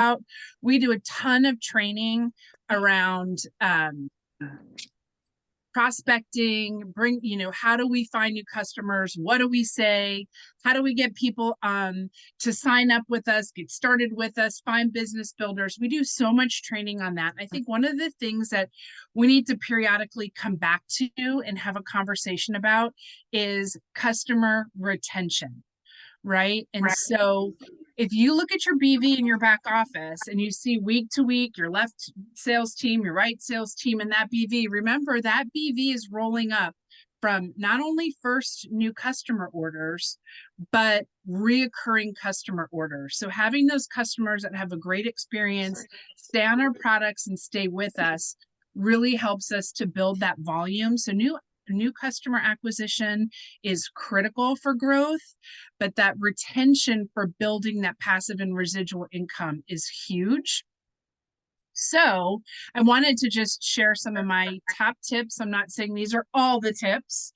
about. We do a ton of training around prospecting, how do we find new customers? What do we say? How do we get people to sign up with us, get started with us, find business builders? We do so much training on that. I think one of the things that we need to periodically come back to and have a conversation about is customer retention, right? And so if you look at your BV in your back office and you see week to week, your left sales team, your right sales team, and that BV, remember that BV is rolling up from not only first new customer orders, but reoccurring customer orders. So having those customers that have a great experience, stay on our products and stay with us really helps us to build that volume. So new customer acquisition is critical for growth, but that retention for building that passive and residual income is huge. So I wanted to just share some of my top tips. I'm not saying these are all the tips,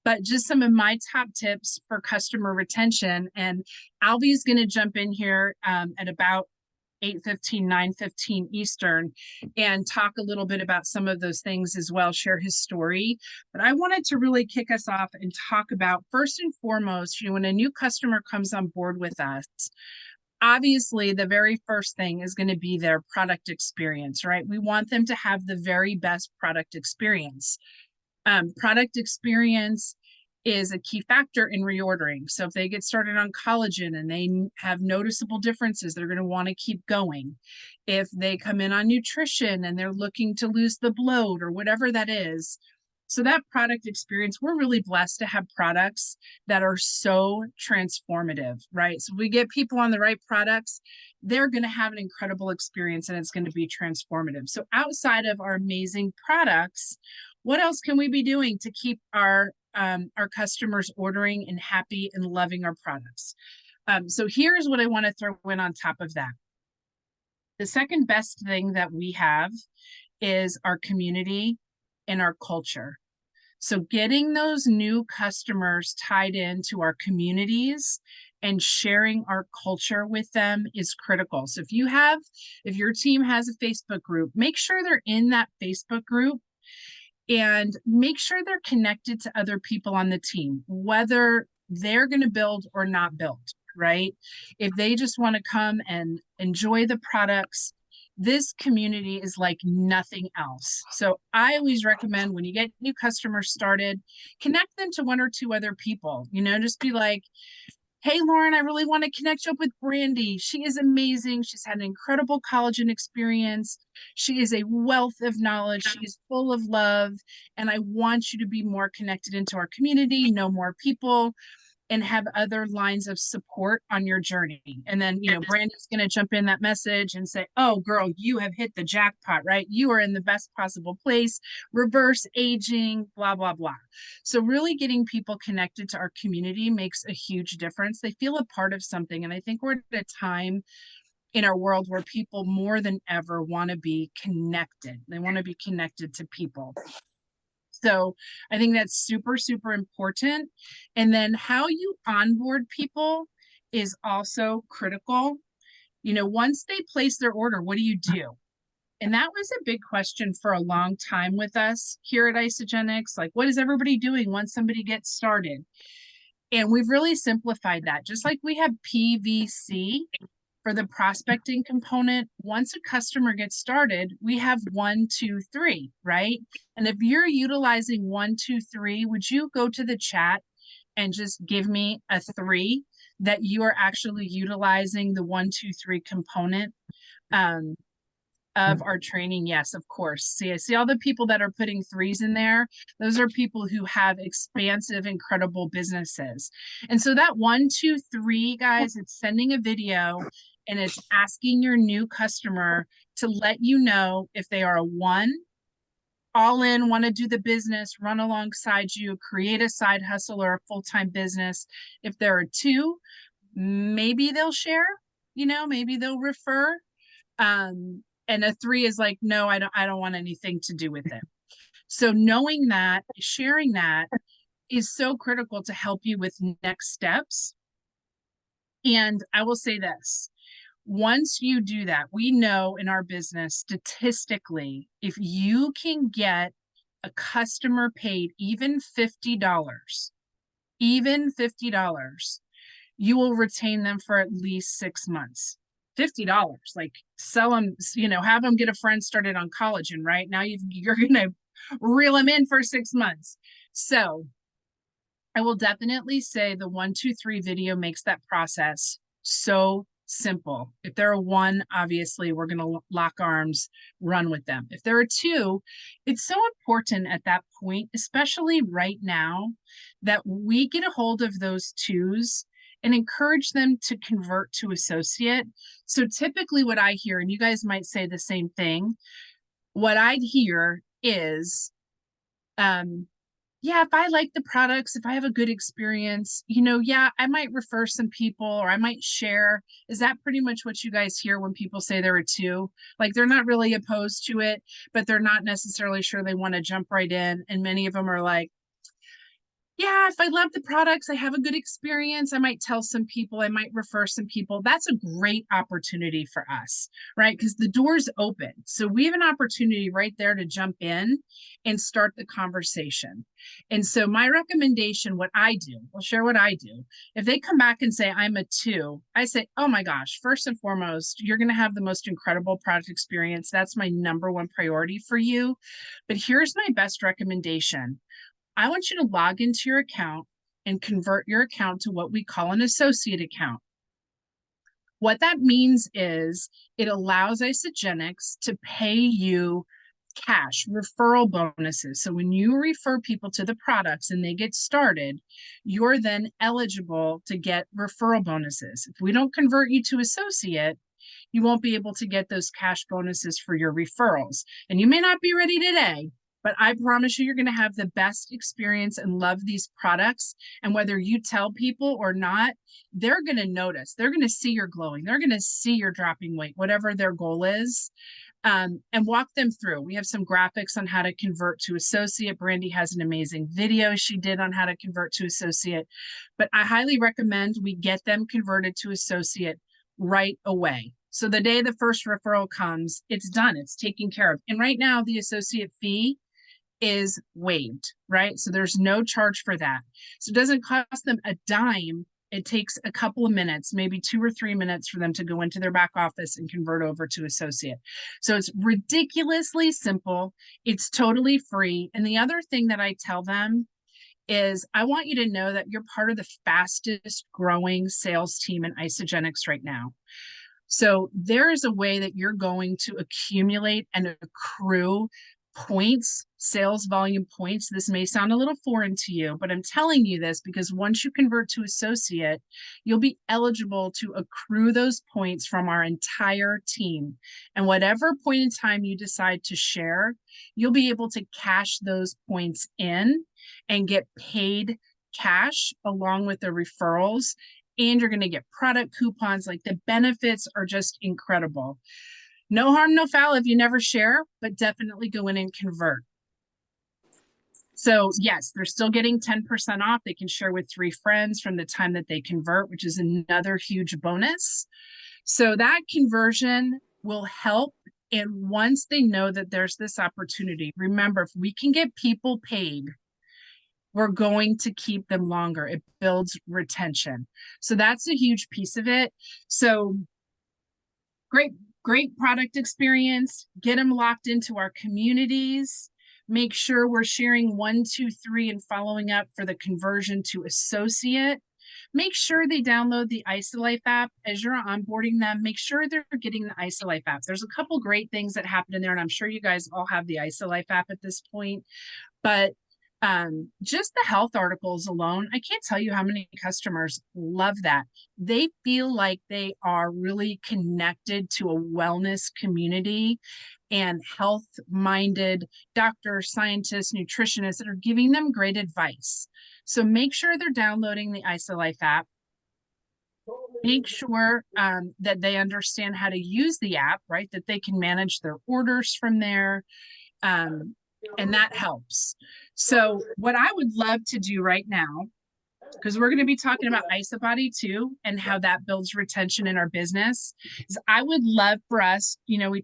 but just some of my top tips for customer retention. And Alvie is going to jump in here at about 8:15, 9:15 Eastern, and talk a little bit about some of those things as well, share his story. But I wanted to really kick us off and talk about, first and foremost, when a new customer comes on board with us, obviously the very first thing is going to be their product experience, right? We want them to have the very best product experience. Product experience is a key factor in reordering. So if they get started on collagen and they have noticeable differences, they're going to want to keep going. If they come in on nutrition and they're looking to lose the bloat or whatever that is. So that product experience, we're really blessed to have products that are so transformative, right? So we get people on the right products, they're going to have an incredible experience and it's going to be transformative. So outside of our amazing products, what else can we be doing to keep our customers ordering and happy and loving our products? So here's what I want to throw in on top of that. The second best thing that we have is our community and our culture. So getting those new customers tied into our communities and sharing our culture with them is critical. So if your team has a Facebook group, make sure they're in that Facebook group and make sure they're connected to other people on the team, whether they're going to build or not build, right? If they just want to come and enjoy the products, this community is like nothing else. So I always recommend when you get new customers started, connect them to one or two other people, just be like, hey, Lauren, I really want to connect you up with Brandy. She is amazing. She's had an incredible collagen experience. She is a wealth of knowledge. She is full of love. And I want you to be more connected into our community, know more people, and have other lines of support on your journey. And then, Brandy's going to jump in that message and say, oh, girl, you have hit the jackpot, right? You are in the best possible place, reverse aging, blah, blah, blah. So really getting people connected to our community makes a huge difference. They feel a part of something. And I think we're at a time in our world where people more than ever want to be connected. They want to be connected to people. So I think that's super, super important. And then how you onboard people is also critical. Once they place their order, what do you do? And that was a big question for a long time with us here at Isagenix. Like, what is everybody doing once somebody gets started? And we've really simplified that. Just like we have PVC for the prospecting component, once a customer gets started, we have 1, 2, 3, right? And if you're utilizing 1, 2, 3, would you go to the chat and just give me a 3 that you are actually utilizing the 1, 2, 3 component of our training? Yes, of course. See, I see all the people that are putting 3s in there. Those are people who have expansive, incredible businesses. And so that 1, 2, 3, guys, it's sending a video and it's asking your new customer to let you know if they are a 1, all in, want to do the business, run alongside you, create a side hustle or a full-time business. If they're a 2, maybe they'll share, maybe they'll refer. And a 3 is like, no, I don't want anything to do with it. So knowing that, sharing that is so critical to help you with next steps. And I will say this, Once you do that, we know in our business statistically, if you can get a customer paid even $50, you will retain them for at least 6 months. $50, like sell them, have them get a friend started on collagen, right? Now you're going to reel them in for 6 months. So I will definitely say the 1, 2, 3 video makes that process so simple. If there are one, obviously we're going to lock arms, run with them. If there are two, it's so important at that point, especially right now, that we get a hold of those twos and encourage them to convert to associate. So typically what I hear, and you guys might say the same thing, what I'd hear is, yeah, if I like the products, if I have a good experience, yeah, I might refer some people or I might share. Is that pretty much what you guys hear when people say there are two? Like they're not really opposed to it, but they're not necessarily sure they want to jump right in. And many of them are like, yeah, if I love the products, I have a good experience, I might tell some people, I might refer some people. That's a great opportunity for us, right? Because the door's open. So we have an opportunity right there to jump in and start the conversation. And so my recommendation, what I do, I'll share what I do. If they come back and say, I'm a two, I say, oh my gosh, first and foremost, you're going to have the most incredible product experience. That's my number one priority for you. But here's my best recommendation. I want you to log into your account and convert your account to what we call an associate account. What that means is it allows Isagenix to pay you cash referral bonuses. So when you refer people to the products and they get started, you're then eligible to get referral bonuses. If we don't convert you to associate, you won't be able to get those cash bonuses for your referrals. And you may not be ready today, but I promise you're going to have the best experience and love these products. And whether you tell people or not, they're going to notice. They're going to see you're glowing. They're going to see you're dropping weight, whatever their goal is, and walk them through. We have some graphics on how to convert to associate. Brandy has an amazing video she did on how to convert to associate. But I highly recommend we get them converted to associate right away. So the day the first referral comes, it's done. It's taken care of. And right now, the associate fee is waived, right? So there's no charge for that. So it doesn't cost them a dime. It takes a couple of minutes, maybe 2 or 3 minutes for them to go into their back office and convert over to associate. So it's ridiculously simple. It's totally free. And the other thing that I tell them is I want you to know that you're part of the fastest growing sales team in Isagenix right now. So there is a way that you're going to accumulate and accrue points, sales volume points. This may sound a little foreign to you, but I'm telling you this because once you convert to associate, you'll be eligible to accrue those points from our entire team. And whatever point in time you decide to share, you'll be able to cash those points in and get paid cash along with the referrals. And you're going to get product coupons. Like the benefits are just incredible. No harm, no foul if you never share, but definitely go in and convert. So yes, they're still getting 10% off. They can share with 3 friends from the time that they convert, which is another huge bonus. So that conversion will help. And once they know that there's this opportunity, remember, if we can get people paid, we're going to keep them longer. It builds retention. So that's a huge piece of it. So great product experience, get them locked into our communities, make sure we're sharing 1, 2, 3 and following up for the conversion to associate. Make sure they download the IsoLife app as you're onboarding them. Make sure they're getting the IsoLife app. There's a couple great things that happen in there, and I'm sure you guys all have the IsoLife app at this point. But just the health articles alone, I can't tell you how many customers love that. They feel like they are really connected to a wellness community and health-minded doctors, scientists, nutritionists that are giving them great advice. So make sure they're downloading the IsoLife app. Make sure that they understand how to use the app, right? That they can manage their orders from there. And that helps. So what I would love to do right now because we're going to be talking about IsaBody too and how that builds retention in our business. Is I would love for us, we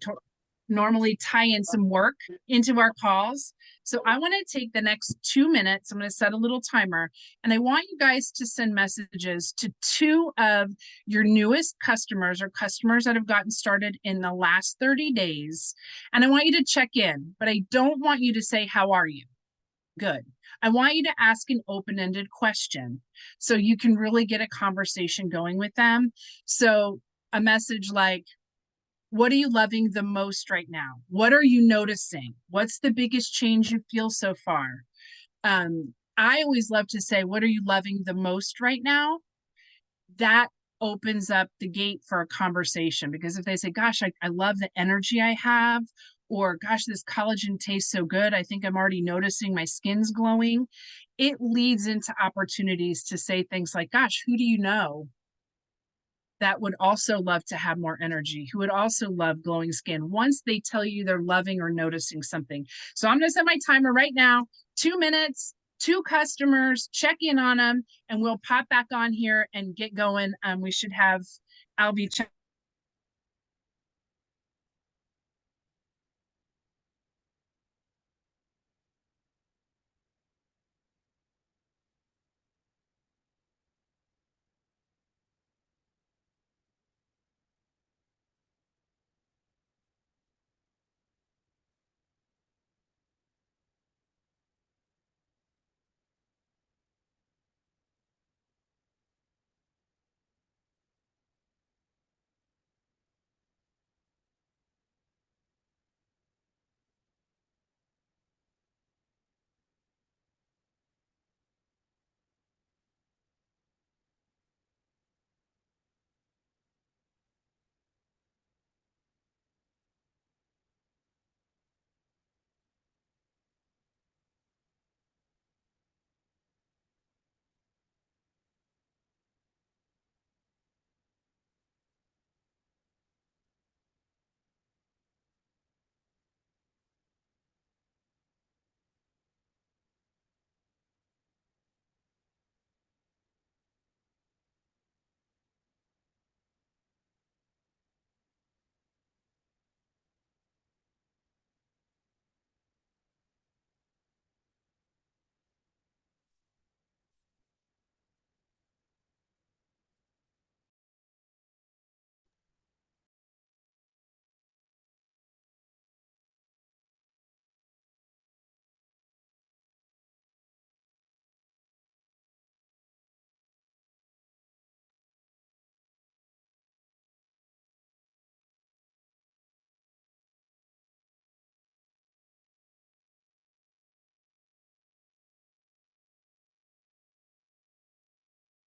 normally tie in some work into our calls. So I want to take the next 2 minutes. I'm going to set a little timer, and I want you guys to send messages to two of your newest customers or customers that have gotten started in the last 30 days. And I want you to check in, but I don't want you to say, "How are you?" Good. I want you to ask an open-ended question so you can really get a conversation going with them. So a message like, what are you loving the most right now? What are you noticing? What's the biggest change you feel so far? I always love to say, what are you loving the most right now? That opens up the gate for a conversation, because if they say, gosh, I love the energy I have, or gosh, this collagen tastes so good, I think I'm already noticing my skin's glowing, it leads into opportunities to say things like, gosh, who do you know that would also love to have more energy, who would also love glowing skin once they tell you they're loving or noticing something. So I'm going to set my timer right now, 2 minutes, two customers, check in on them, and we'll pop back on here and get going. We should have Alvie check.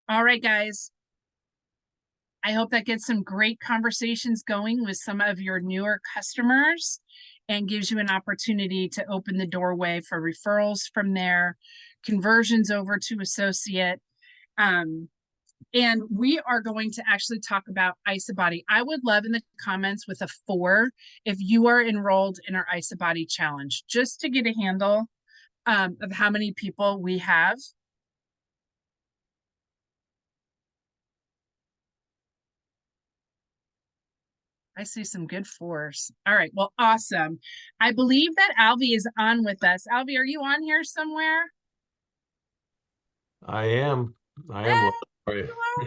All right, guys. I hope that gets some great conversations going with some of your newer customers and gives you an opportunity to open the doorway for referrals from there, conversions over to associate. And we are going to actually talk about IsaBody. I would love in the comments with a 4 if you are enrolled in our IsaBody challenge, just to get a handle of how many people we have. I see some good 4s. All right, well, awesome. I believe that Alvie is on with us. Alvie, are you on here somewhere? I am. I Hey, am. Sorry. you are.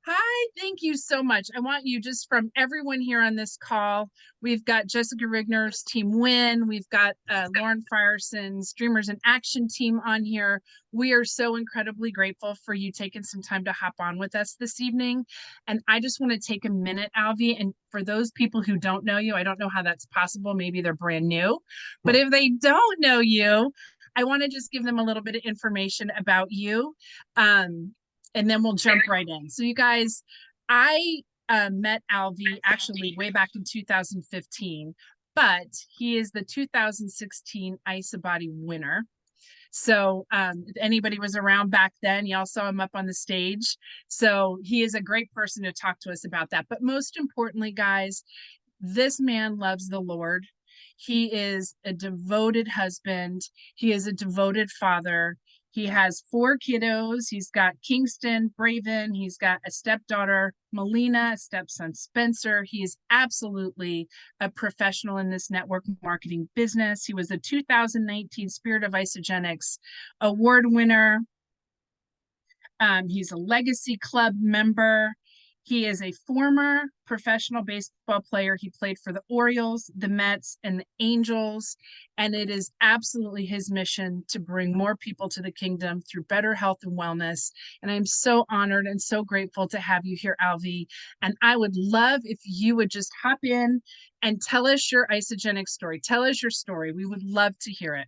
Hi, thank you so much. I want you, just from everyone here on this call, we've got Jessica Rigner's Team Win, we've got Lauren Frierson's Dreamers in Action team on here. We are so incredibly grateful for you taking some time to hop on with us this evening. And I just want to take a minute, Alvie, and for those people who don't know you, I don't know how that's possible. Maybe they're brand new, but if they don't know you, I want to just give them a little bit of information about you. And then we'll jump right in. So you guys, I met Alvie actually way back in 2015, but he is the 2016 IsaBody winner. So if anybody was around back then, y'all saw him up on the stage. So he is a great person to talk to us about that. But most importantly, guys, this man loves the Lord. He is a devoted husband. He is a devoted father. He has 4 kiddos. He's got Kingston, Braven. He's got a stepdaughter, Melina, a stepson, Spencer. He is absolutely a professional in this network marketing business. He was the 2019 Spirit of Isogenics award winner. He's a Legacy Club member. He is a former professional baseball player. He played for the Orioles, the Mets, and the Angels. And it is absolutely his mission to bring more people to the kingdom through better health and wellness. And I'm so honored and so grateful to have you here, Alvie. And I would love if you would just hop in and tell us your isogenic story. Tell us your story. We would love to hear it.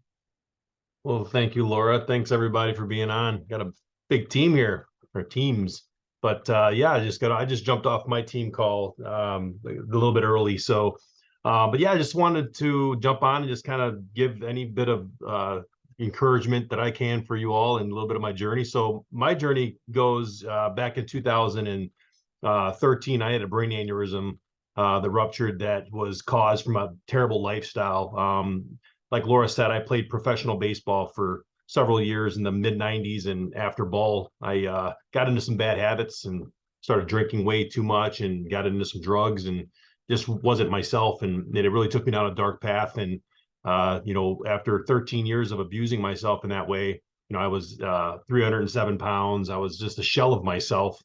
Well, thank you, Laura. Thanks everybody for being on. Got a big team here, or teams. But yeah, I just jumped off my team call a little bit early. So but yeah, I just wanted to jump on and just kind of give any bit of encouragement that I can for you all and a little bit of my journey. So my journey goes back in 2013. I had a brain aneurysm that ruptured, that was caused from a terrible lifestyle. Like Laura said, I played professional baseball for several years in the mid 90s. And after ball, I got into some bad habits and started drinking way too much and got into some drugs and just wasn't myself. And it really took me down a dark path. And, after 13 years of abusing myself in that way, I was 307 pounds. I was just a shell of myself.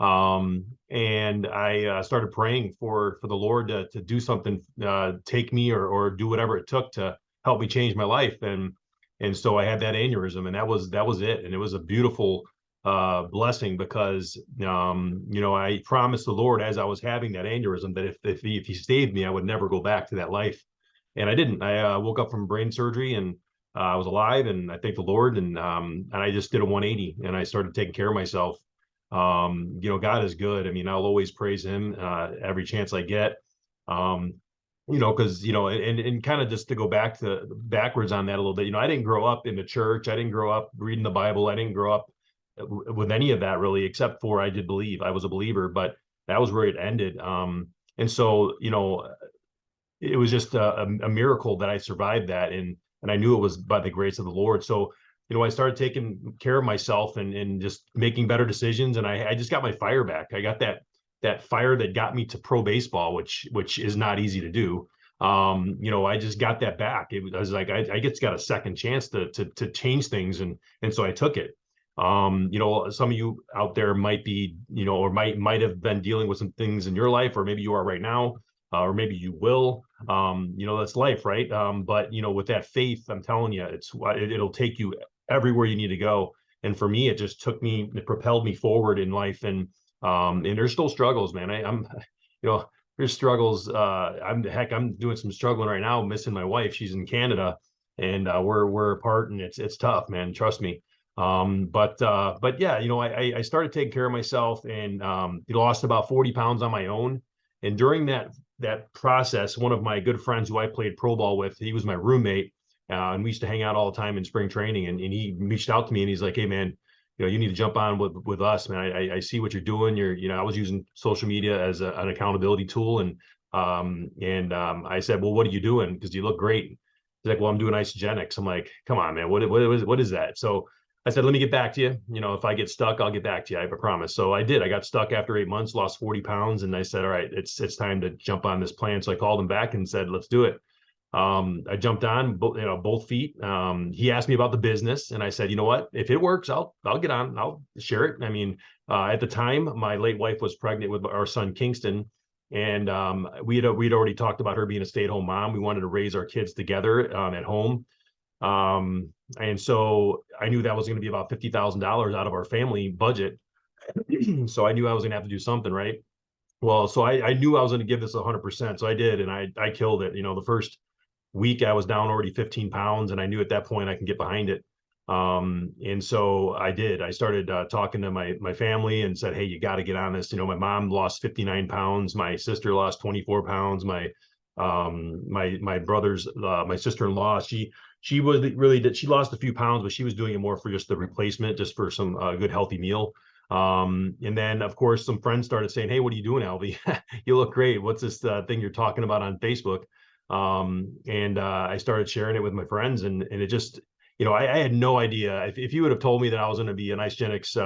And I started praying for the Lord to do something, take me or do whatever it took to helped me change my life. And so I had that aneurysm, and that was it. And it was a beautiful blessing, because I promised the Lord as I was having that aneurysm that if he saved me, I would never go back to that life. And I didn't. I woke up from brain surgery, and I was alive, and I thank the Lord. And I just did a 180, and I started taking care of myself. God is good. I mean, I'll always praise him every chance I get. Because and kind of just to go backwards on that a little bit. I didn't grow up in the church. I didn't grow up reading the Bible. I didn't grow up with any of that really, except for I did believe. I was a believer, but that was where it ended. And so it was just a miracle that I survived that, and I knew it was by the grace of the Lord. So I started taking care of myself and just making better decisions, and I just got my fire back. I got that fire that got me to pro baseball, which is not easy to do. I just got that back. I was like, I just got a second chance to change things, and so I took it. Some of you out there might be, or might have been dealing with some things in your life, or maybe you are right now, or maybe you will. That's life, right? But with that faith, I'm telling you, it'll take you everywhere you need to go. And for me, it propelled me forward in life. And there's still struggles, man. There's struggles. I'm doing some struggling right now, missing my wife. She's in Canada, and we're apart, and it's tough, man. Trust me. But yeah, I started taking care of myself, and lost about 40 pounds on my own. And during that process, one of my good friends who I played pro ball with, he was my roommate, and we used to hang out all the time in spring training. And he reached out to me, and he's like, "Hey, man, you need to jump on with us, man. I see what you're doing. I was using social media as an accountability tool." And I said, "Well, what are you doing? Because you look great." He's like, "Well, I'm doing isogenics." I'm like, "Come on, man. What is that?" So I said, "Let me get back to you. If I get stuck, I'll get back to you. I promise." So I did. I got stuck after 8 months, lost 40 pounds. And I said, "All right, it's time to jump on this plan." So I called him back and said, "Let's do it." I jumped on both feet. He asked me about the business, and I said, "You know what? If it works, I'll get on. I'll share it." I mean, at the time, my late wife was pregnant with our son Kingston, and we'd already talked about her being a stay-at-home mom. We wanted to raise our kids together at home. And so I knew that was going to be about $50,000 out of our family budget. So I knew I was going to have to do something, right? Well, so I knew I was going to give this 100%. So I did, and I killed it. The first week I was down already 15 pounds, and I knew at that point I can get behind it. And so I did. I started talking to my family and said, "Hey, you got to get on this." My mom lost 59 pounds. My sister lost 24 pounds. My brother's my sister-in-law, she was really she lost a few pounds, but she was doing it more for just the replacement, just for some good healthy meal. And then of course some friends started saying, "Hey, what are you doing, Alvie? You look great. What's this thing you're talking about on Facebook?" And I started sharing it with my friends, and it just I had no idea. If you would have told me that I was going to be an Isogenics,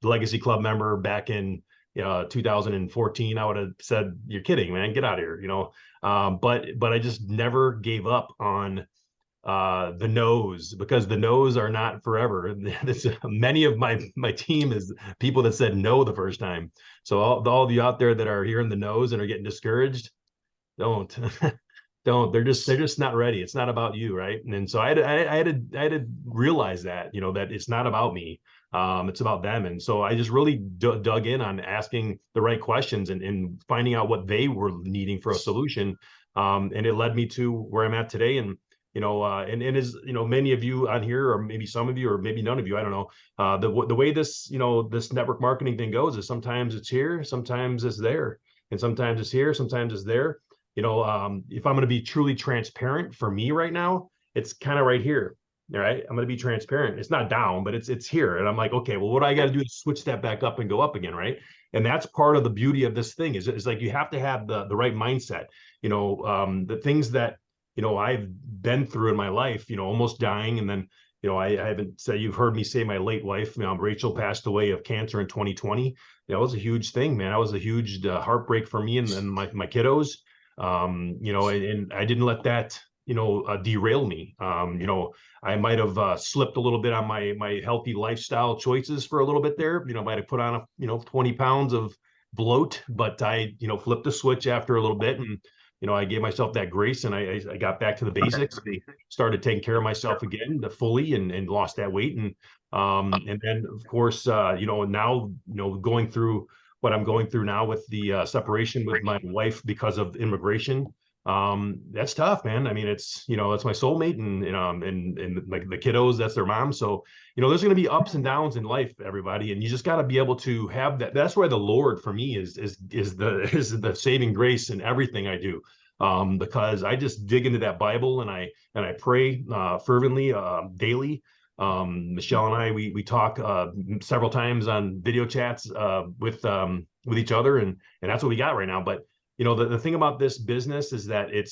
Legacy Club member back in 2014, I would have said, "You're kidding, man. Get out of here." But I just never gave up on the no's, because the no's are not forever. Many of my team is people that said no the first time. So all of you out there that are hearing the no's and are getting discouraged, don't don't. They're just not ready. It's not about you, right? And so I had to realize that, that it's not about me. It's about them. And so I just really dug in on asking the right questions, and finding out what they were needing for a solution. And it led me to where I'm at today. And and as many of you on here, or maybe some of you, or maybe none of you, I don't know. The way this network marketing thing goes is sometimes it's here, sometimes it's there, and sometimes it's here, sometimes it's there. If I'm going to be truly transparent, for me right now, it's kind of right here. All right. I'm going to be transparent. It's not down, but it's here. And I'm like, okay, well, what do I got to do to switch that back up and go up again? Right. And that's part of the beauty of this thing is like, you have to have the right mindset. The things that, I've been through in my life, almost dying. And then, I haven't said, you've heard me say my late wife, Rachel, passed away of cancer in 2020. That was a huge thing, man. That was a huge heartbreak for me and my kiddos. And I didn't let that, derail me. I might have slipped a little bit on my healthy lifestyle choices for a little bit there. Might have put on 20 pounds of bloat, but I, flipped the switch after a little bit, and I gave myself that grace, and I got back to the basics, and started taking care of myself again, fully, and lost that weight, and then of course, now, going through what I'm going through now with the separation with my wife because of immigration. That's tough, man. I mean, it's my soulmate, and like the kiddos, that's their mom. So, there's going to be ups and downs in life, everybody. And you just got to be able to have that. That's why the Lord for me is the saving grace in everything I do. Because I just dig into that Bible, and I pray fervently, daily. Michelle and I, we talk several times on video chats with each other, and that's what we got right now. But the thing about this business is that it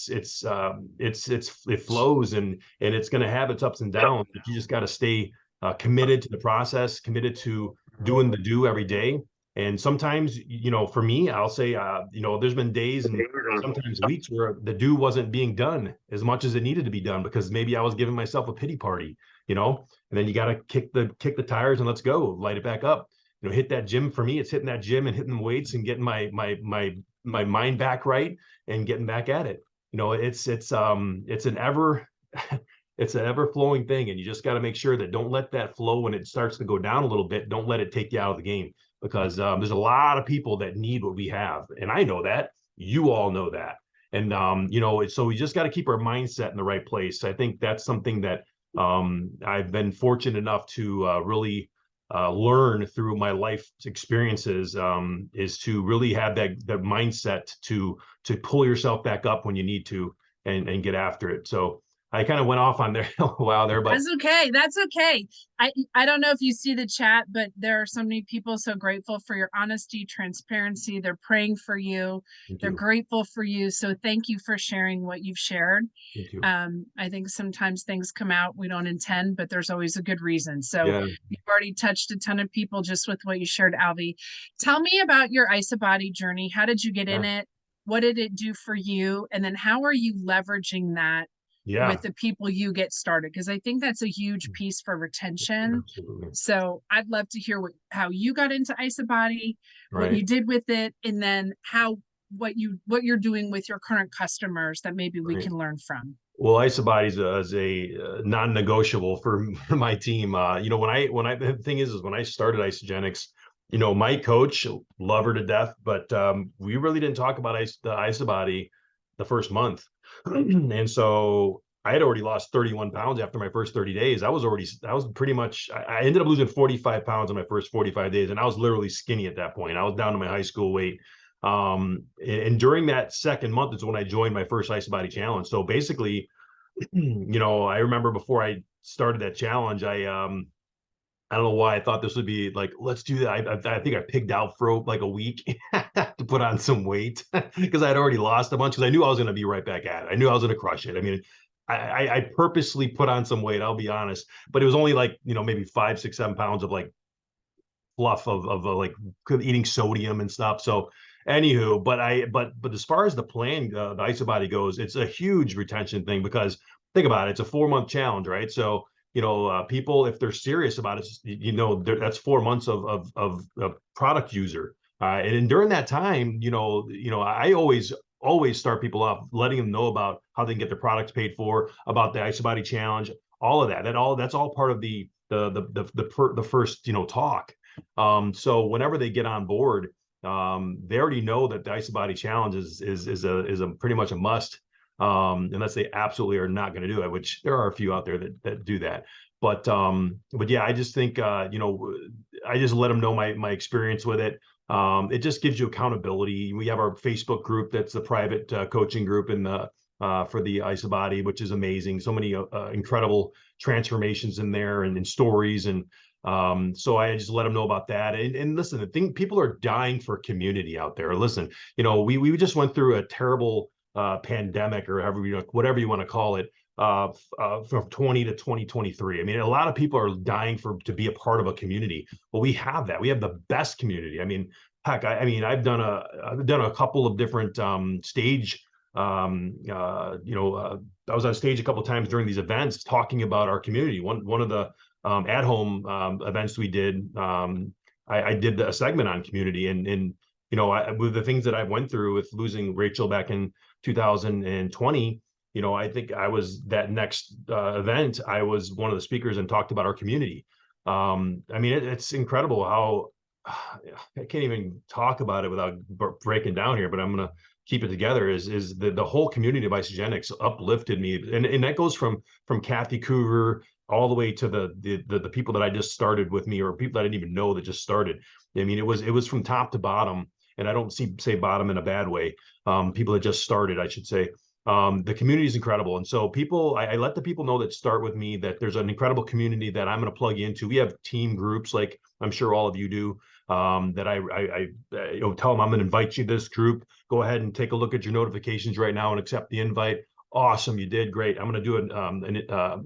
flows, and it's going to have its ups and downs. But you just got to stay committed to the process, committed to doing the do every day. And sometimes, for me, I'll say, there's been days and sometimes weeks where the do wasn't being done as much as it needed to be done, because maybe I was giving myself a pity party, and then you got to kick the tires and let's go, light it back up, hit that gym. For me, it's hitting that gym and hitting the weights and getting my mind back right and getting back at it. It's an ever it's an ever flowing thing, and you just got to make sure that don't let that flow when it starts to go down a little bit. Don't let it take you out of the game, because there's a lot of people that need what we have, and I know that. You all know that. And so we just got to keep our mindset in the right place. I think that's something that I've been fortunate enough to really learn through my life experiences, is to really have that mindset to pull yourself back up when you need to, and get after it. So I kind of went off on there a while there, but That's okay. That's okay. I don't know if you see the chat, but there are so many people so grateful for your honesty, transparency. They're praying for you. thank They're you. grateful for you. So thank you for sharing what you've shared. Thank you. I think sometimes things come out we don't intend, but there's always a good reason. So Yeah. you've already touched a ton of people just with what you shared, Alvie. Tell me about your Isabody journey. How did you get in Yeah. it? What did it do for you? And then how are you leveraging that with Yeah. the people you get started? Because I think that's a huge piece for retention. Absolutely. So I'd love to hear how you got into Isabody, what Right. you did with it, and then what you're doing with your current customers that maybe we Right. can learn from. Well, Isabody is a non-negotiable for my team. When I the thing is when I started Isogenics, my coach, love her to death, but we really didn't talk about the Isabody the first month, and so I had already lost 31 pounds after my first 30 days. I was pretty much. I ended up losing 45 pounds in my first 45 days, and I was literally skinny at that point. I was down to my high school weight. And during that second month is when I joined my first Isabody challenge. So basically, I remember before I started that challenge, I don't know why I thought this would be like, let's do that. I think I pigged out for like a week to put on some weight because I'd already lost a bunch, because I knew I was going to be right back at it. I knew I was going to crush it. I mean, I purposely put on some weight, I'll be honest, but it was only like, maybe 5, 6, 7 pounds of like fluff of like eating sodium and stuff. So anywho, but as far as the plan, the IsoBody goes, it's a huge retention thing because think about it, it's a 4 month challenge, right? So people, if they're serious about it, that's 4 months of product user. And during that time, I always start people off letting them know about how they can get their products paid for, about the IsoBody challenge, all of that. That's all part of the first talk. So whenever they get on board, they already know that the IsoBody challenge is a pretty much a must, unless they absolutely are not going to do it, which there are a few out there that do that. But yeah, I just think I just let them know my experience with it. It just gives you accountability. We have our Facebook group that's the private coaching group in the for the IsoBody, which is amazing. So many incredible transformations in there and stories. And so I just let them know about that. And listen, the thing, people are dying for community out there. Listen, we just went through a terrible pandemic, or whatever you want to call it, from 20 to 2023. I mean, a lot of people are dying to be a part of a community. Well, we have that. We have the best community. I mean, heck, I mean, I've done a couple of different stage. I was on stage a couple of times during these events talking about our community. One of the at home events we did, I did a segment on community, and with the things that I went through with losing Rachel back in 2020, I think I was that next event. I was one of the speakers and talked about our community. I mean, it's incredible how I can't even talk about it without breaking down here, but I'm gonna keep it together. Is the whole community of Isogenics uplifted me, and that goes from Kathy Cougar all the way to the people that I just started with me, or people that I didn't even know that just started. I mean, it was from top to bottom, and I don't say bottom in a bad way. People that just started, I should say. The community is incredible, and so I let the people know that start with me that there's an incredible community that I'm going to plug into. We have team groups, like I'm sure all of you do. That I tell them I'm going to invite you to this group. Go ahead and take a look at your notifications right now and accept the invite. Awesome, you did great. I'm going to do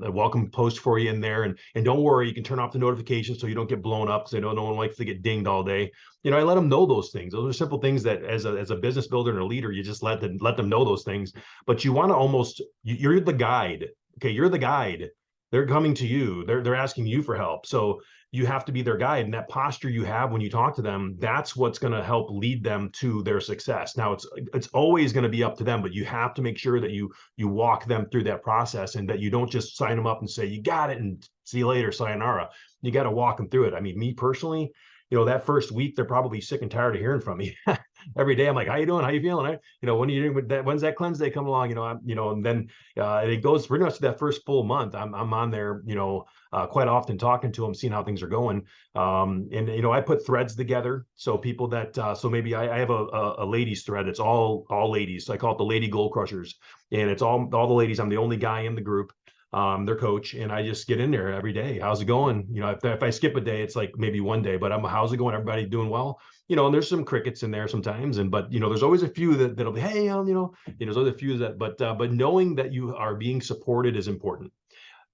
a welcome post for you in there, and don't worry, you can turn off the notifications so you don't get blown up, because I know no one likes to get dinged all day. I let them know those things. Those are simple things that as a business builder and a leader, you just let them know those things. But you want to you're the guide. Okay, you're the guide. They're coming to you. They're asking you for help. So you have to be their guide, and that posture you have when you talk to them, that's what's going to help lead them to their success. Now it's always going to be up to them, but you have to make sure that you walk them through that process, and that you don't just sign them up and say, you got it, and see you later, sayonara. You got to walk them through it. I mean, me personally, that first week, they're probably sick and tired of hearing from me. Every day I'm like, how you doing? How you feeling? When are you doing with that? When's that cleanse day come along? And then it goes pretty much to that first full month. I'm on there, quite often talking to them, seeing how things are going. And I put threads together. So people that, so maybe I have a ladies thread. It's all ladies. I call it the Lady Goal Crushers, and it's all the ladies. I'm the only guy in the group. Their coach, and I just get in there every day. How's it going? If I skip a day, it's like maybe one day, but how's it going? Everybody doing well? And there's some crickets in there sometimes, but there's always a few that'll be, hey, there's other few but knowing that you are being supported is important.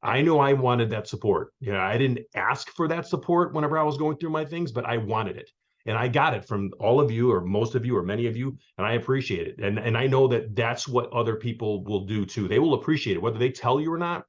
I know I wanted that support. I didn't ask for that support whenever I was going through my things, but I wanted it. And I got it from all of you, or most of you, or many of you, and I appreciate it. And I know that that's what other people will do too. They will appreciate it, whether they tell you or not.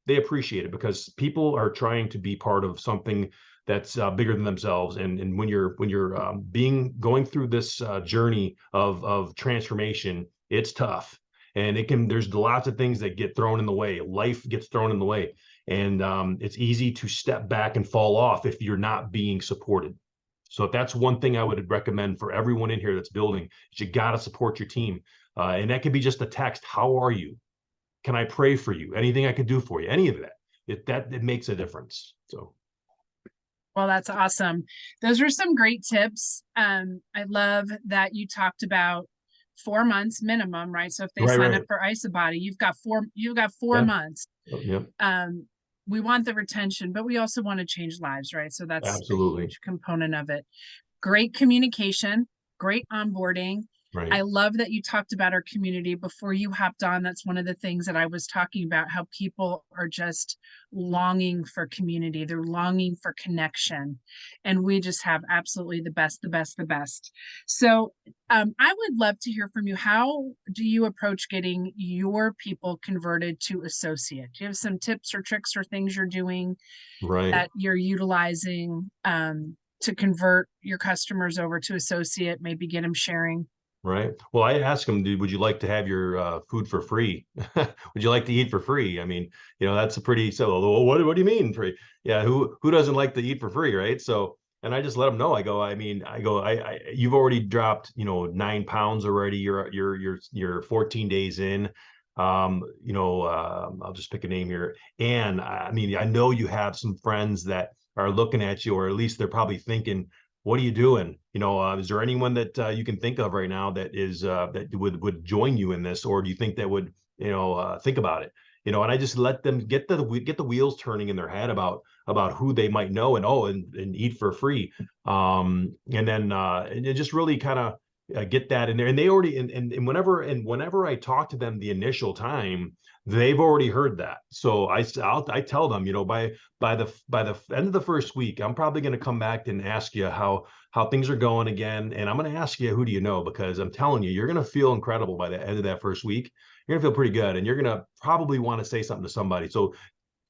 They appreciate it, because people are trying to be part of something that's bigger than themselves. And when you're going through this journey of transformation, it's tough, and there's lots of things that get thrown in the way. Life gets thrown in the way, and it's easy to step back and fall off if you're not being supported. So if that's one thing I would recommend for everyone in here that's building, is you got to support your team. And that could be just a text. How are you? Can I pray for you? Anything I can do for you? Any of that. It makes a difference. So. Well, that's awesome. Those are some great tips. I love that you talked about 4 months minimum, right? So if they sign up for IsoBody, you've got four months. Yep. We want the retention, but we also want to change lives, right? So that's absolutely a huge component of it. Great communication, great onboarding. Right. I love that you talked about our community before you hopped on. That's one of the things that I was talking about, how people are just longing for community. They're longing for connection. And we just have absolutely the best, the best, the best. So I would love to hear from you. How do you approach getting your people converted to associate? Do you have some tips or tricks or things you're doing Right. that you're utilizing to convert your customers over to associate, maybe get them sharing? Right. Well, I asked him, dude, would you like to have your food for free? Would you like to eat for free? I mean, that's a pretty, so well, what do you mean free? Yeah, who doesn't like to eat for free, right? So, and I just let him know. I go, I mean, you've already dropped, 9 pounds already. You're 14 days in. I'll just pick a name here. And I mean, I know you have some friends that are looking at you, or at least they're probably thinking, what are you doing? Is there anyone that you can think of right now that is that would join you in this, or do you think that would think about it? And I just let them get the wheels turning in their head about who they might know, and eat for free, and then and just really kind of get that in there. And they already and whenever I talk to them the initial time, they've already heard that. So I tell them, by the end of the first week, I'm probably going to come back and ask you how things are going again, and I'm going to ask you, who do you know? Because I'm telling you, you're going to feel incredible by the end of that first week. You're going to feel pretty good, and you're going to probably want to say something to somebody. So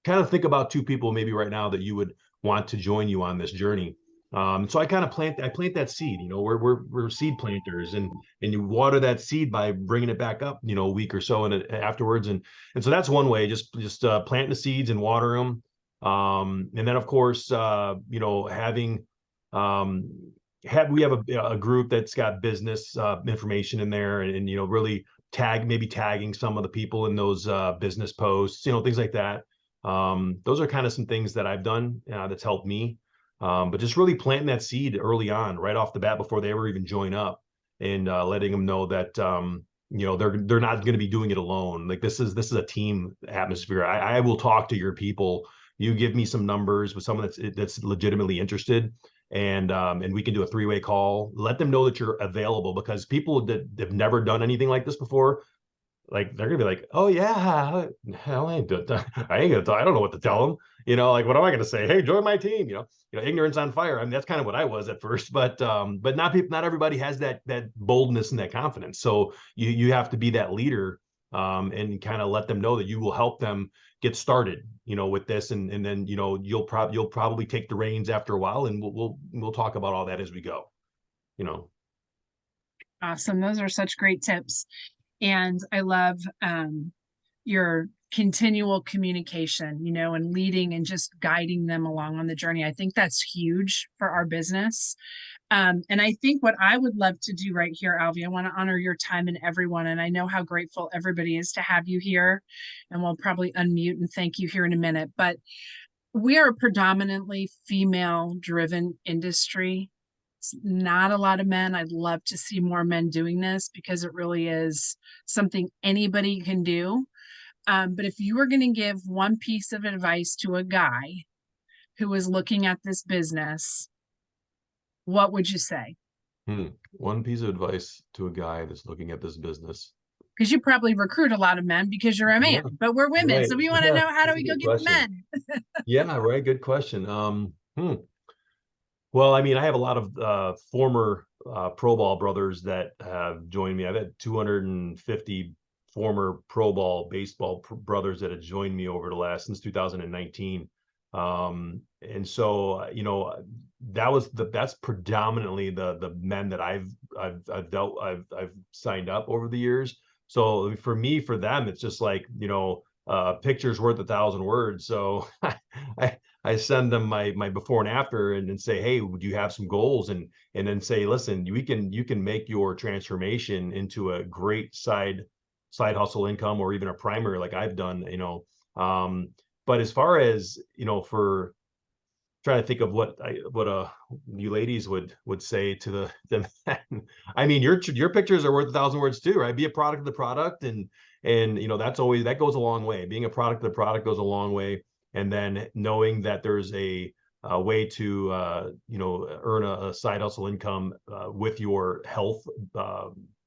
kind of think about two people maybe right now that you would want to join you on this journey. So I plant that seed. We're seed planters, and you water that seed by bringing it back up, a week or so and afterwards, and so that's one way. Just plant the seeds and water them, and then of course, having um, we have a group that's got business information in there, and really maybe tagging some of the people in those business posts, things like that. Those are kind of some things that I've done that's helped me. But just really planting that seed early on, right off the bat, before they ever even join up, and letting them know that they're not going to be doing it alone. Like this is a team atmosphere. I will talk to your people. You give me some numbers with someone that's legitimately interested, and we can do a three-way call. Let them know that you're available, because people that have never done anything like this before, like they're gonna be like, oh yeah, hell, I ain't gonna I don't know what to tell them. Like, what am I gonna say? Hey, join my team. Ignorance on fire. I mean, that's kind of what I was at first, but not everybody has that boldness and that confidence. So you have to be that leader, and kind of let them know that you will help them get started, with this, and then you'll probably take the reins after a while, and we'll talk about all that as we go. You know. Awesome. Those are such great tips. And I love your continual communication, and leading and just guiding them along on the journey. I think that's huge for our business. And I think what I would love to do right here, Alvie, I want to honor your time and everyone. And I know how grateful everybody is to have you here. And we'll probably unmute and thank you here in a minute. But we are a predominantly female driven industry. It's not a lot of men. I'd love to see more men doing this, because it really is something anybody can do. But if you were going to give one piece of advice to a guy who is looking at this business, what would you say? One piece of advice to a guy that's looking at this business. Because you probably recruit a lot of men because you're a man, Yeah, but we're women. right. So we want to Yeah, know, how do that's a we go good get the question. men? Yeah, right. Good question. Well, I mean, I have a lot of former Pro Ball brothers that have joined me. I've had 250 former Pro Ball baseball brothers that have joined me over the last since 2019. And so, that's predominantly the men that I've signed up over the years. So for me, for them, it's just like, picture's worth 1,000 words. So I send them my before and after, and then say, hey, would you have some goals? And then say, listen, you can make your transformation into a great side hustle income, or even a primary, like I've done. But as far as, for trying to think of what you ladies would say to the men. I mean, your pictures are worth 1,000 words too, right? Be a product of the product, and that goes a long way. Being a product of the product goes a long way, and then knowing that there's a way to earn a side hustle income with your health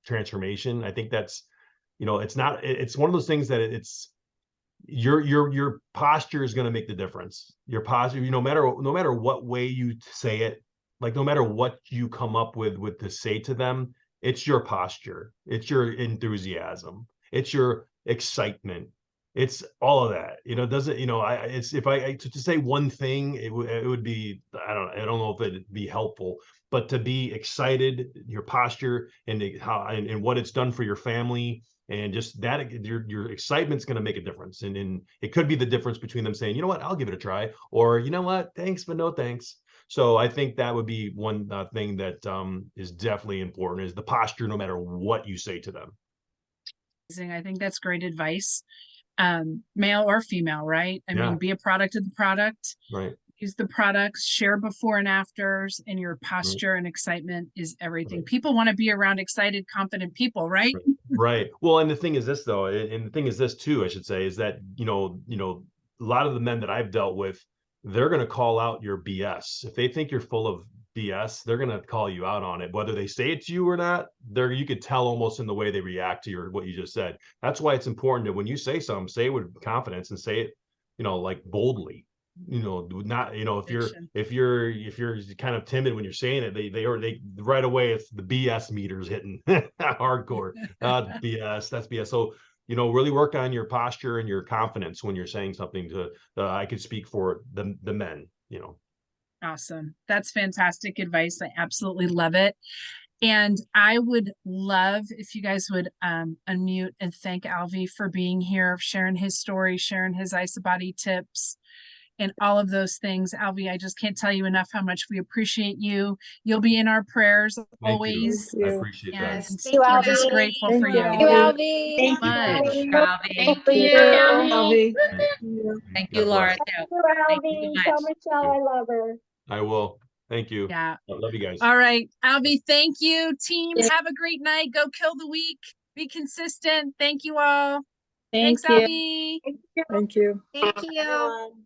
transformation. I think that's, it's not, it's one of those things that your posture is going to make the difference. Your posture, no matter what way you say it, like no matter what you come up with to say to them, it's your posture, it's your enthusiasm, it's your excitement, it's all of that. Doesn't I it's if I to say one thing, it would be, I don't know if it'd be helpful, but to be excited, your posture, and how and what it's done for your family, and just that your excitement's going to make a difference, and it could be the difference between them saying, you know what, I'll give it a try, or you know what, thanks but no thanks. So I think that would be one thing that is definitely important, is the posture, no matter what you say to them. I think that's great advice. Male or female, right? I mean, be a product of the product. Right. Use the products, share before and afters, and your posture and excitement is everything. People want to be around excited, confident people, right? Right. Well, and the thing is this though, and the thing is this too, I should say, is that, a lot of the men that I've dealt with, they're going to call out your BS. If they think you're full of BS, they're going to call you out on it, whether they say it to you or not. You could tell almost in the way they react to what you just said. That's why it's important that when you say something, say it with confidence, and say it, like boldly. Not, if you're kind of timid when you're saying it, they right away, it's the BS meters hitting hardcore. BS, that's BS. So, really work on your posture and your confidence when you're saying something to, I could speak for the men. Awesome. That's fantastic advice. I absolutely love it. And I would love if you guys would unmute and thank Alvie for being here, sharing his story, sharing his IsaBody tips, and all of those things. Alvie, I just can't tell you enough how much we appreciate you. You'll be in our prayers always. Thank you. I appreciate that. And we're just grateful for you. Thank you, Alvie. Thank you, Alvie. Thank you, Alvie. Thank you, Laura. Thank you, Alvie. Tell Michelle I love her. I will. Thank you. Yeah. I love you guys. All right, Alvie, thank you. Team, have a great night. Go kill the week. Be consistent. Thanks, Thank Alvie. Thank you. you. Everyone.